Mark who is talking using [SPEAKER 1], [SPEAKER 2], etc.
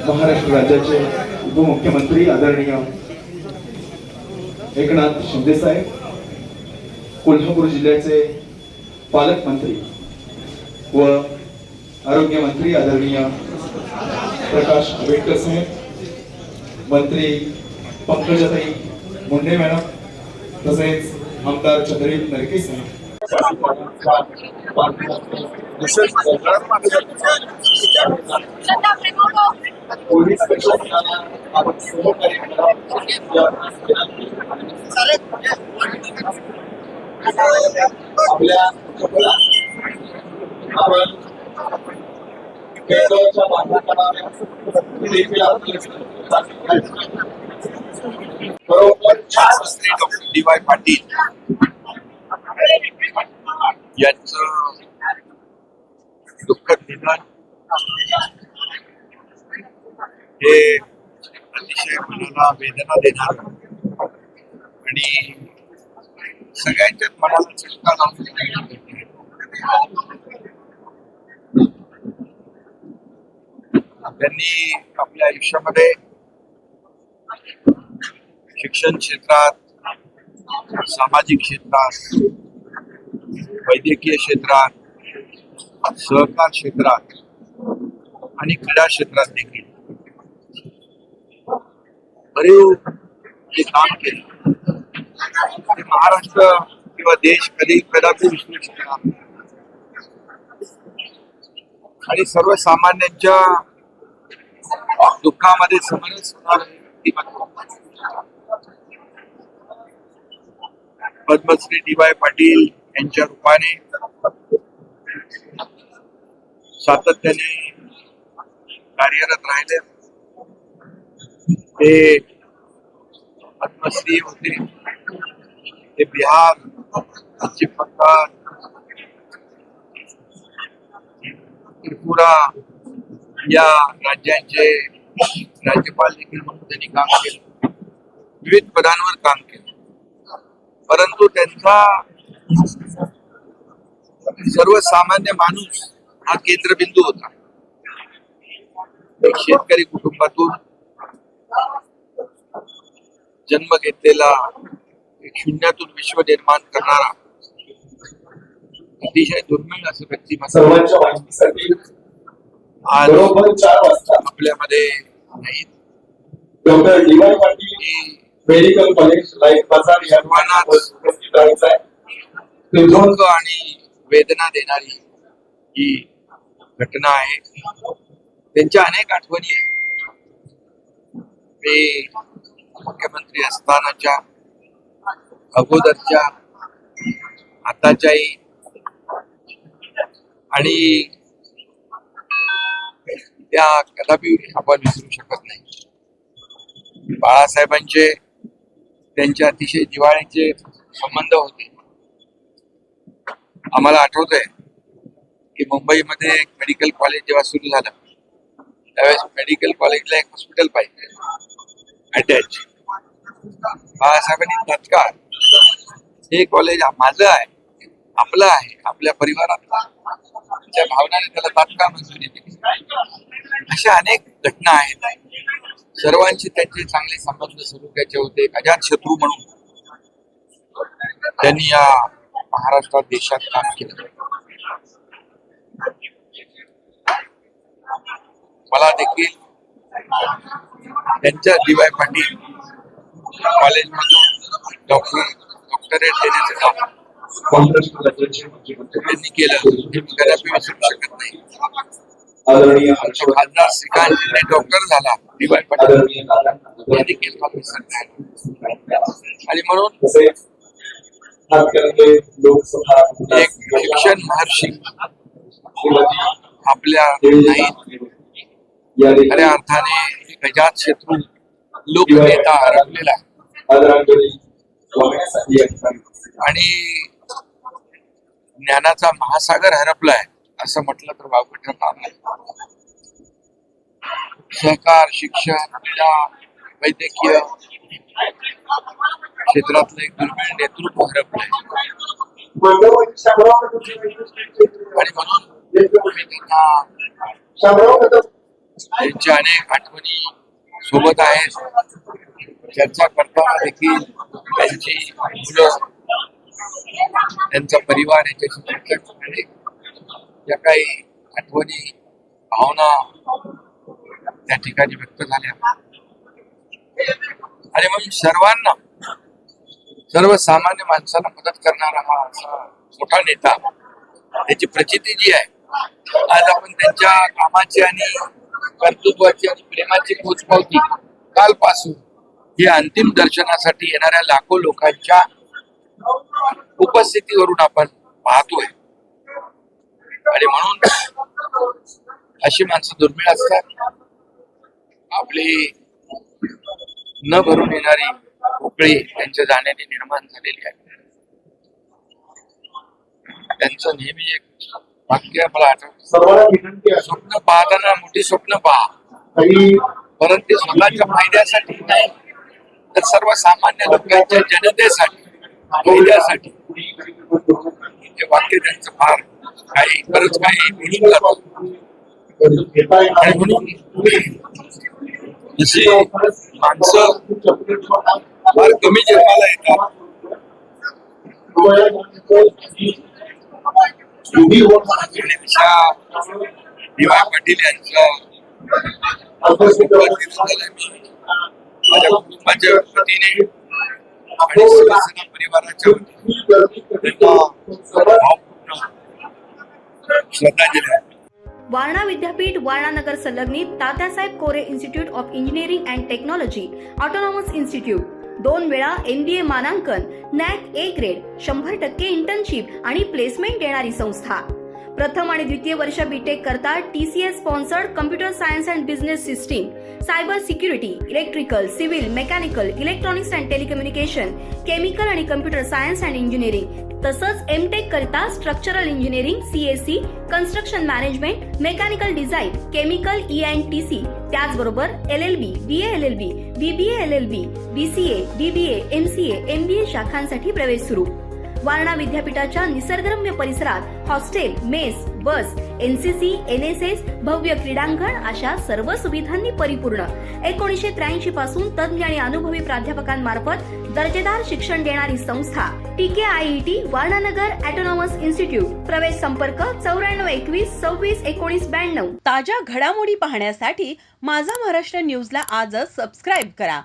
[SPEAKER 1] महाराष्ट्र राज्याचे उपमुख्यमंत्री आदरणीय एकनाथ शिंदे साहेब, कोल्हापूर जिल्ह्याचे पालकमंत्री व आरोग्य मंत्री आदरणीय प्रकाश आंबेडकर साहेब, मंत्री पंकजाताई मुंडे मॅडम, तसेच आमदार चंद्रदीप नरके साहेब, आपल्या
[SPEAKER 2] डॉक्टर डी.वाय. पाटील यांचं दुःखद निधन हे अतिशय मनाला वेदना देणार आणि सगळ्यांच्याच मनाला चटका लावून त्यांनी आपल्या आयुष्यामध्ये शिक्षण क्षेत्रात, सामाजिक क्षेत्रात, वैद्यकीय क्षेत्रात, सहकार क्षेत्रात आणि क्रीडा क्षेत्रात देखील बरेच जे काम केले ते महाराष्ट्र किंवा देश कदापि विसरू शकणार आणि सर्वसामान्यांच्या दुःखामध्ये समरस होणार व्यक्तिमत्व पद्मश्री डी.वाय. पाटील यांच्या रूपाने सातत्याने कार्यरत राहिले. ते पद्मश्री होते, ते बिहार, पश्चिम बंगाल, त्रिपुरा या राज्यांचे राज्यपाल देखील म्हणून त्यांनी काम केलं, विविध पदांवर काम केलं. परंतु त्यांचा सर्वसामान्य माणूस हा केंद्रबिंदू होता. एक शेतकरी कुटुंबातून जन्म घेतलेला, एक शून्यातून विश्व निर्माण करणारा अतिशय दुर्मिळ असं व्यक्तिमत्व आज आपल्यामध्ये नाही.
[SPEAKER 1] Doctor DY. Patil medical college life बाजार या
[SPEAKER 2] दुःख आणि वेदना देणारी ही घटना आहे. त्यांच्या अनेक आठवणी आहेत. ते मुख्यमंत्री असतानाच्या, अगोदरच्या, आताच्याही आणि त्या कदापि आपण विसरू शकत नाही. बाळासाहेबांचे त्यांच्या अतिशय जिव्हाळ्याचे संबंध होते. आम्हाला आठवत आहे की मुंबईमध्ये एक मेडिकल कॉलेज जेव्हा सुरू झालं त्यावेळेस मेडिकल कॉलेजला एक हॉस्पिटल पाहिजे अटॅच. बाळासाहेबांनी तात्काळ हे कॉलेज माझं आहे, आपलं आहे, आपल्या परिवारातला, त्या भावनाने त्याला तात्काळ मंजुरी दिली. अशा अनेक घटना आहेत. सर्वांशी त्यांचे चांगले संबंध सलोख्याचे होते. अजात शत्रू म्हणून त्यांनी या महाराष्ट्रात, देशात काम केलं. मला देखील त्यांच्या डी.वाय. पाटील कॉलेजमधून डॉक्टरेट देण्याचं काम त्यांनी केलं हे मी कदापि विसरू शकत नाही. खासदार श्रीकांत शिंदे डॉक्टर झाला, डी.वाय. पाटील यांनी केलं आणि म्हणून एक शिक्षण महर्षी आपल्या नाहीत, खऱ्या अर्थाने एक अजात शत्रू लोकनेता हरपलेला आणि ज्ञानाचा महासागर हरपलाय असं म्हटलं तर वावगं ठरणार नाही. सहकार, शिक्षण, क्रीडा, वैद्यकीय क्षेत्रातलं एक दुर्मिळ नेतृत्व हरपलंय आणि म्हणून मी त्यांना त्यांच्या अनेक आठवणी सोबत आहेत. चर्चा करताना देखील त्यांची मुलं, त्यांचा परिवार याच्याशी चर्चा करणारे ज्या काही आठवणी, भावना त्या ठिकाणी व्यक्त झाल्या. आणि मग सर्वांना, सर्वसामान्य माणसाला मदत करणारा हा असा मोठा नेता, त्याची प्रचिती जी आहे, आज आपण त्यांच्या कामाची आणि कर्तृत्वाची आणि प्रेमाची पोचपावती कालपासून ही अंतिम दर्शनासाठी येणाऱ्या लाखो लोकांच्या उपस्थितीवरून आपण पाहतोय. आणि म्हणून अशी माणसं दुर्मिळ असतात. आपली न भरून येणारी पोकळी त्यांच्या जाण्याने निर्माण झालेली आहे. त्यांचं नेहमी एक वाक्य मला आठवतं,
[SPEAKER 1] सर्वांना विनंती आहे
[SPEAKER 2] स्वप्न पाहताना मोठी स्वप्न पहा,
[SPEAKER 1] काही
[SPEAKER 2] परंतु स्वतःच्या फायद्यासाठी नाही, तर सर्वसामान्य लोकांच्या जनतेसाठी, फायद्यासाठी. हे वाक्य त्यांचं फार काही बरंच काही मिळून जातं. आणि म्हणून अशी माणसं फार कमी जन्माला येतात. आणि अशा डी.वाय. पाटील यांच्या माझ्या कुटुंबाच्या वतीने आणि शिवसेना परिवाराच्या वतीने त्यांना भावपूर्ण श्रद्धांजली आहे.
[SPEAKER 3] वारणा विद्यापीठ वारणा नगर संलग्नित Tatyasaheb Kore institute of engineering and technology autonomous institute, 2 वेळा MBA मानांकन, NAC A ग्रेड, 100% इंटर्नशिप आणि प्लेसमेंट देणारी संस्था. प्रथम आणि द्वितीय वर्ष बीटेक करता TCS sponsored computer science and business system, cyber security, electrical, civil, mechanical, electronics and telecommunication, chemical आणि कम्प्युटर सायन्स अँड इंजिनिअरिंग, तसंच MTech करिता structural engineering, CSE, construction management, mechanical design, chemical ENTC, त्याचबरोबर LLB, BA LLB, BBA LLB, BCA, DBA, MCA, MBA शाखांसाठी प्रवेश सुरू. वारणा विद्यापीठाच्या निसर्गरम्य परिसरात hostel, mess, बस, NCC, NSS, भव्य क्रीडांगण अशा सर्व सुविधांनी परिपूर्ण. 1983 पासून तज्ञ आणि अनुभवी प्राध्यापकांमार्फत दर्जेदार शिक्षण देणारी संस्था. TKIET Warananagar autonomous institute. प्रवेश संपर्क 9421 26 19 92.
[SPEAKER 4] ताज्या घडामोडी पाहण्यासाठी माझा महाराष्ट्र न्यूजला आजच सबस्क्राईब करा.